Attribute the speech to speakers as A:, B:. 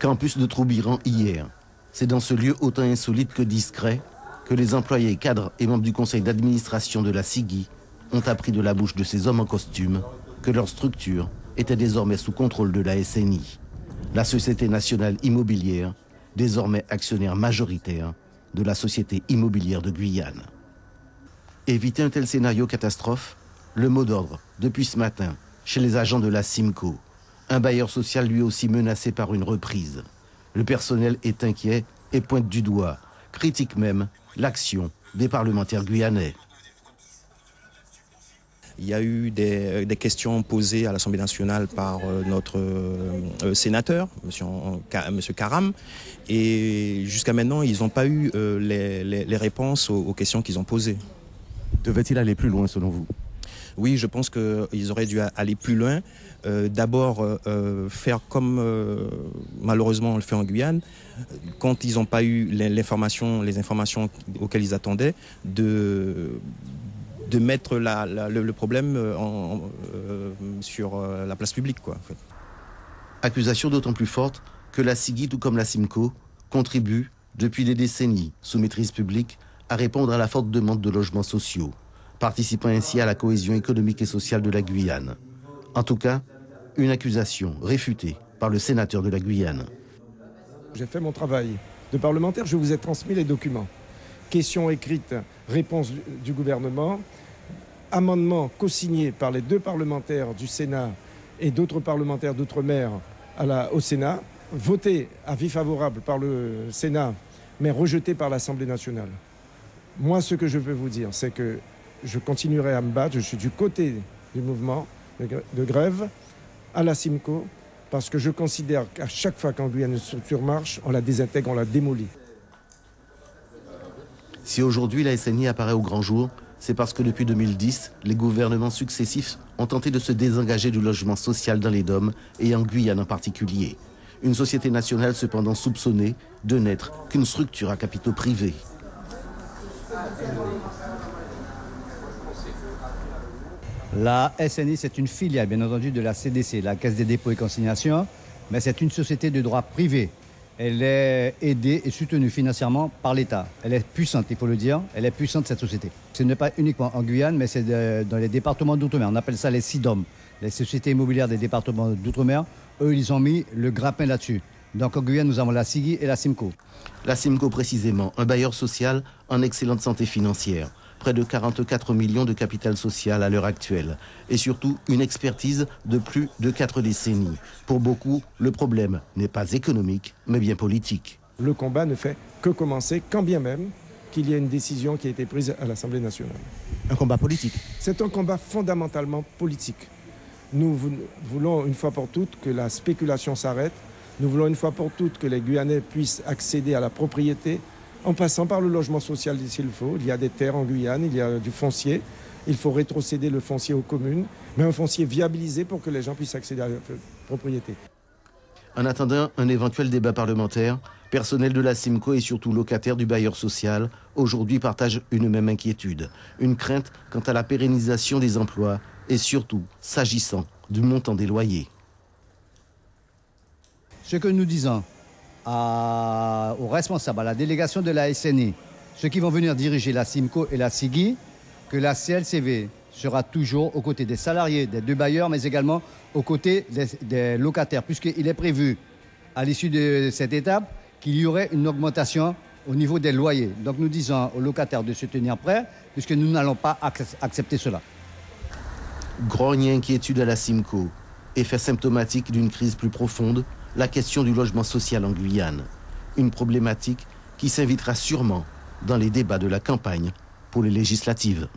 A: Campus de Troubiran hier. C'est dans ce lieu autant insolite que discret que les employés, cadres et membres du conseil d'administration de la CIGI ont appris de la bouche de ces hommes en costume que leur structure était désormais sous contrôle de la SNI, la Société nationale immobilière, désormais actionnaire majoritaire de la Société immobilière de Guyane. Éviter un tel scénario catastrophe, le mot d'ordre depuis ce matin chez les agents de la Simco, un bailleur social lui aussi menacé par une reprise. Le personnel est inquiet et pointe du doigt, critique même l'action des parlementaires guyanais.
B: Il y a eu des questions posées à l'Assemblée nationale par notre sénateur, M. Karam, et jusqu'à maintenant, ils n'ont pas eu les réponses aux questions qu'ils ont posées.
A: Devait-il aller plus loin selon vous?
B: Oui, je pense qu'ils auraient dû aller plus loin. D'abord, faire comme malheureusement on le fait en Guyane, quand ils n'ont pas eu les informations auxquelles ils attendaient, de mettre le problème sur la place publique, quoi, en fait.
A: Accusation d'autant plus forte que la CIGI, tout comme la Simco, contribue depuis des décennies, sous maîtrise publique, à répondre à la forte demande de logements sociaux, participant ainsi à la cohésion économique et sociale de la Guyane. En tout cas, une accusation réfutée par le sénateur de la Guyane.
C: J'ai fait mon travail de parlementaire, je vous ai transmis les documents. Questions écrites, réponse du gouvernement, amendement co-signé par les 2 parlementaires du Sénat et d'autres parlementaires d'outre-mer au Sénat, voté avis favorable par le Sénat, mais rejeté par l'Assemblée nationale. Moi, ce que je peux vous dire, c'est que je continuerai à me battre, je suis du côté du mouvement de grève à la Simco, parce que je considère qu'à chaque fois qu'en Guyane une structure marche, on la désintègre, on la démolit.
A: Si aujourd'hui la SNI apparaît au grand jour, c'est parce que depuis 2010, les gouvernements successifs ont tenté de se désengager du logement social dans les DOM et en Guyane en particulier. Une société nationale cependant soupçonnée de n'être qu'une structure à capitaux privés.
D: La SNI, c'est une filiale, bien entendu, de la CDC, la Caisse des dépôts et consignations, mais c'est une société de droit privé. Elle est aidée et soutenue financièrement par l'État. Elle est puissante, il faut le dire. Elle est puissante, cette société. Ce n'est pas uniquement en Guyane, mais c'est dans les départements d'outre-mer. On appelle ça les SIDOM, les sociétés immobilières des départements d'outre-mer. Eux, ils ont mis le grappin là-dessus. Donc en Guyane, nous avons la CIGI et la Simco.
A: La Simco précisément, un bailleur social en excellente santé financière. Près de 44 millions de capital social à l'heure actuelle. Et surtout, une expertise de plus de 4 décennies. Pour beaucoup, le problème n'est pas économique, mais bien politique.
C: Le combat ne fait que commencer, quand bien même qu'il y ait une décision qui a été prise à l'Assemblée nationale.
A: Un combat politique?
C: C'est un combat fondamentalement politique. Nous voulons une fois pour toutes que la spéculation s'arrête. Nous voulons une fois pour toutes que les Guyanais puissent accéder à la propriété, en passant par le logement social s'il le faut. Il y a des terres en Guyane, il y a du foncier. Il faut rétrocéder le foncier aux communes, mais un foncier viabilisé pour que les gens puissent accéder à la propriété.
A: En attendant un éventuel débat parlementaire, personnel de la Simco et surtout locataires du bailleur social, aujourd'hui partagent une même inquiétude. Une crainte quant à la pérennisation des emplois et surtout s'agissant du montant des loyers.
D: Ce que nous disons aux responsables, à la délégation de la SNI, ceux qui vont venir diriger la Simco et la CIGI, que la CLCV sera toujours aux côtés des salariés, des 2 bailleurs, mais également aux côtés des locataires, puisqu'il est prévu, à l'issue de cette étape, qu'il y aurait une augmentation au niveau des loyers. Donc nous disons aux locataires de se tenir prêts, puisque nous n'allons pas accepter cela.
A: Grogne et inquiétude à la Simco, effet symptomatique d'une crise plus profonde, la question du logement social en Guyane. Une problématique qui s'invitera sûrement dans les débats de la campagne pour les législatives.